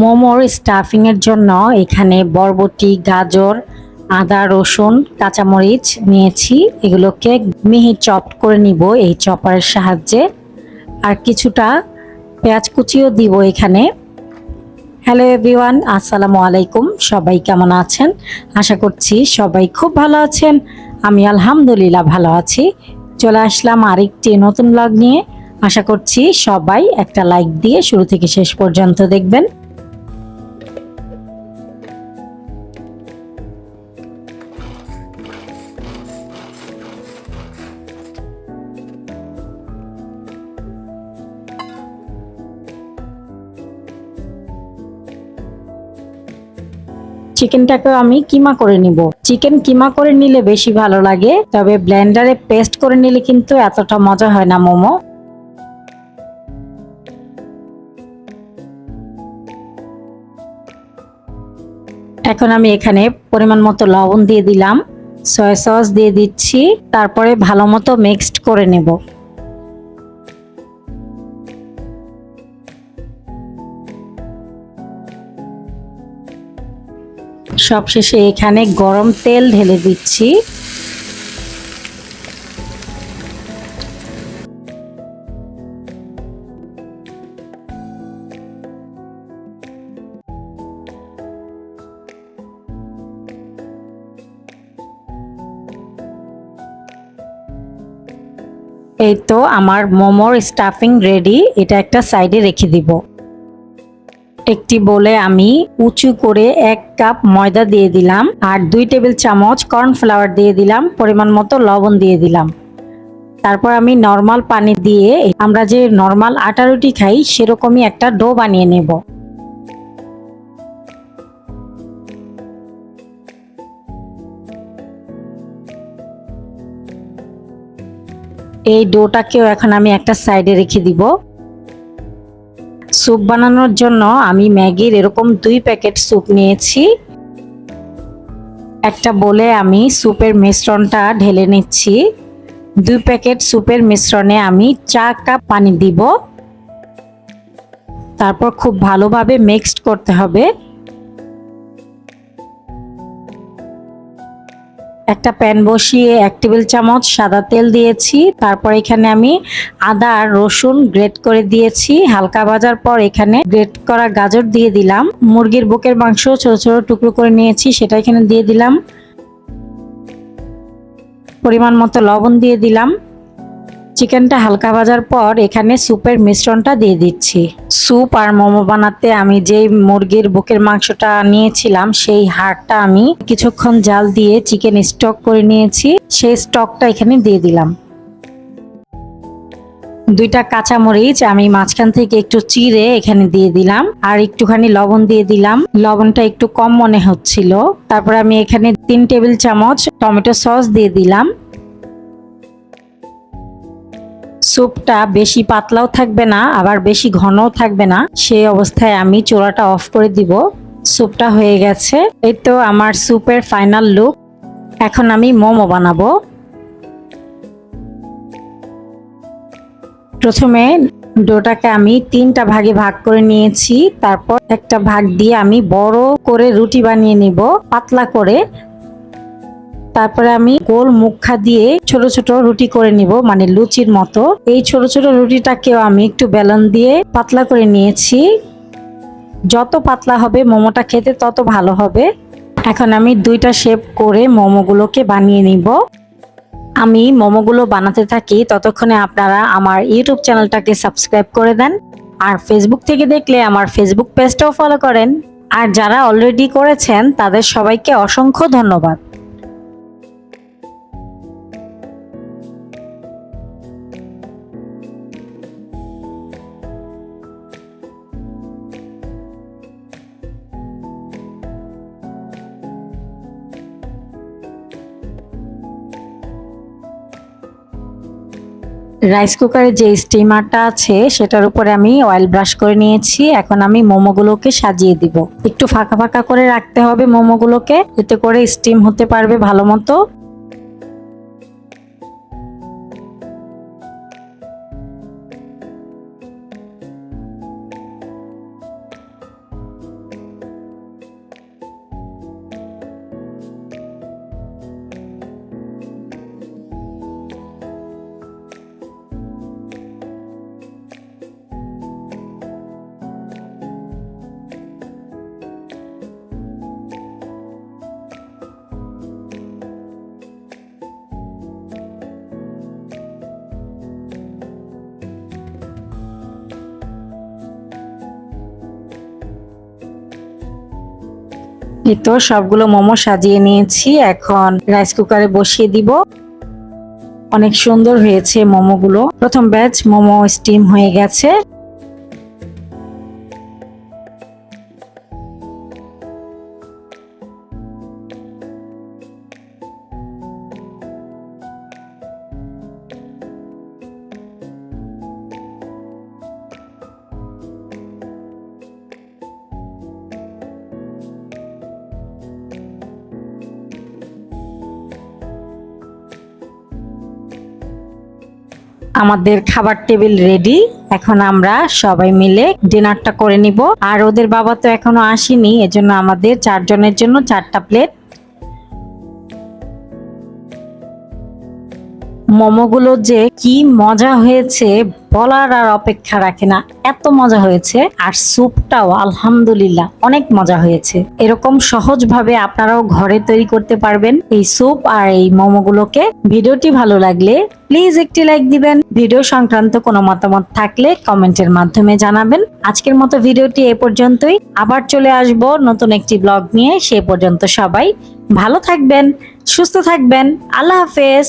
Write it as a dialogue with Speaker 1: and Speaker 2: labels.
Speaker 1: মোমোর স্টাফিং এর জন্য এখানে বরবটি, গাজর, আদা, রসুন, কাঁচামরিচ নিয়েছি। এগুলোকে মিহি চপ করে নিব এই চপারের সাহায্যে। আর কিছুটা পেঁয়াজ কুচিও দিব এখানে। হ্যালো এভরিওয়ান, আসসালামু আলাইকুম। সবাই কেমন আছেন? আশা করছি সবাই খুব ভালো আছেন। আমি আলহামদুলিল্লাহ ভালো আছি। চলে আসলাম আরেকটি নতুন ব্লগ নিয়ে। আশা করছি সবাই একটা লাইক দিয়ে শুরু থেকে শেষ পর্যন্ত দেখবেন। চিকেনটাকেও আমি কিমা করে নিব। চিকেন কিমা করে নিলে বেশি ভালো লাগে, তবে ব্লেন্ডারে পেস্ট করে নিলে কিন্তু এতটা মজা হয় না মোমো। এখন আমি এখানে পরিমাণ মতো লবণ দিয়ে দিলাম, সয়া সস দিয়ে দিচ্ছি, তারপরে ভালো মতো মিক্সড করে নেব। সবশেষে এখানে গরম তেল ঢেলে দিচ্ছি। এই তো আমার মোমোর স্টাফিং রেডি। এটা একটা সাইডে রেখে দিব। একটি বলে আমি উঁচু করে 1 কাপ ময়দা দিয়ে দিলাম আর 2 টেবিল চামচ কর্নফ্লাওয়ার দিয়ে দিলাম, পরিমাণ মতো লবণ দিয়ে দিলাম। তারপর আমি নর্মাল পানি দিয়ে আমরা যে নর্মাল আটা রুটি খাই সেরকমই একটা ডো বানিয়ে নেব। এই ডোটাকেও এখন আমি একটা সাইডে রেখে দিব। স্যুপ বানানোর জন্য আমি ম্যাগির এরকম 2 প্যাকেট স্যুপ নিয়েছি। একটা বলে আমি স্যুপের মিশ্রণটা ঢেলে নিচ্ছি। 2 প্যাকেট স্যুপের মিশ্রণে আমি 4 কাপ পানি দিব। তারপর খুব ভালোভাবে মিক্সড করতে হবে। একটা প্যান বসিয়ে 1 টেবিল চামচ সাদা তেল দিয়েছি। তারপর এখানে আমি আদা আর রসুন গ্রেট করে দিয়েছি। হালকা ভাজার পর এখানে গ্রেট করা গাজর দিয়ে দিলাম। মুরগির বুকের মাংস ছোট ছোট টুকরো করে নিয়েছি, সেটা এখানে দিয়ে দিলাম। পরিমাণ মতো লবণ দিয়ে দিলাম। চিকেনটা হালকা ভাজার পর এখানে স্যুপের মিশ্রণটা দিয়ে দিচ্ছি। স্যুপ আর মোমো বানাতে আমি যেই মুরগির বুকের মাংসটা নিয়েছিলাম সেই হাড়টা আমি কিছুক্ষণ জাল দিয়ে চিকেন স্টক করে নিয়েছি, সেই স্টকটা এখানে দিয়ে দিলাম। 2টা কাঁচামরিচ আমি মাঝখান থেকে একটু চিড়ে এখানে দিয়ে দিলাম আর একটুখানি লবণ দিয়ে দিলাম। লবণটা একটু কম মনে হচ্ছিল। তারপর আমি এখানে 3 টেবিল চামচ টমেটো সস দিয়ে দিলাম। স্যুপটা বেশি পাতলাও থাকবে না আবার বেশি ঘনও থাকবে না, সেই অবস্থায় আমি চুলাটা অফ করে দিব। স্যুপটা হয়ে গেছে। এই তো আমার স্যুপের ফাইনাল লুক। এখন আমি মোমো বানাবো। প্রথমে ডোটাকে আমি 3টা ভাগে ভাগ করে নিয়েছি। তারপর একটা ভাগ দিয়ে আমি বড় করে রুটি বানিয়ে নিব, পাতলা করে। তারপরে আমি গোল মুখা দিয়ে ছোট ছোট রুটি করে নিব, মানে লুচির মতো। এই ছোট ছোট রুটিটাকেও আমি একটু বেলন দিয়ে পাতলা করে নিয়েছি। যত পাতলা হবে মোমোটা খেতে তত ভালো হবে। এখন আমি 2টা শেপ করে মোমোগুলোকে বানিয়ে নিব। আমি মোমোগুলো বানাতে থাকি ততক্ষণে আপনারা আমার ইউটিউব চ্যানেলটাকে সাবস্ক্রাইব করে দেন আর ফেসবুক থেকে দেখলে আমার ফেসবুক পেজটাও ফলো করেন। আর যারা অলরেডি করেছেন তাদের সবাইকে অসংখ্য ধন্যবাদ। রাইস কুকারে যে স্টিমারটা আছে সেটার উপরে আমি অয়েল ব্রাশ করে নিয়েছি। এখন আমি মোমোগুলোকে সাজিয়ে দিব। একটু ফাঁকা ফাঁকা করে রাখতে হবে মোমোগুলোকে, এতে করে স্টিম হতে পারবে ভালো মতো। এই তো সবগুলো মোমো সাজিয়ে নিয়েছি, এখন রাইস কুকারে বসিয়ে দিব। অনেক সুন্দর হয়েছে মোমোগুলো। প্রথম ব্যাচ মোমো স্টিম হয়ে গেছে। আমাদের খাবার টেবিল রেডি। এখন আমরা সবাই মিলে ডিনারটা করে নিব। আর ওদের বাবা তো এখনো আসেনি, এজন্য আমাদের 4 জনের জন্য 4টা প্লেট। মোমোগুলো যে কি মজা হয়েছে বলার আর অপেক্ষা রাখে না, এত মজা হয়েছে। আর স্যুপটাও আলহামদুলিল্লাহ অনেক মজা হয়েছে। এরকম সহজভাবে আপনারাও ঘরে তৈরি করতে পারবেন এই স্যুপ আর এই মোমোগুলোকে। ভিডিওটি ভালো লাগলে প্লিজ একটি লাইক দিবেন। ভিডিও সংক্রান্ত কোনো মতামত থাকলে কমেন্টের মাধ্যমে জানাবেন। আজকের মতো ভিডিওটি এ পর্যন্তই। আবার চলে আসব নতুন একটি ব্লগ নিয়ে। সে পর্যন্ত সবাই ভালো থাকবেন, সুস্থ থাকবেন। আল্লাহ হাফেজ।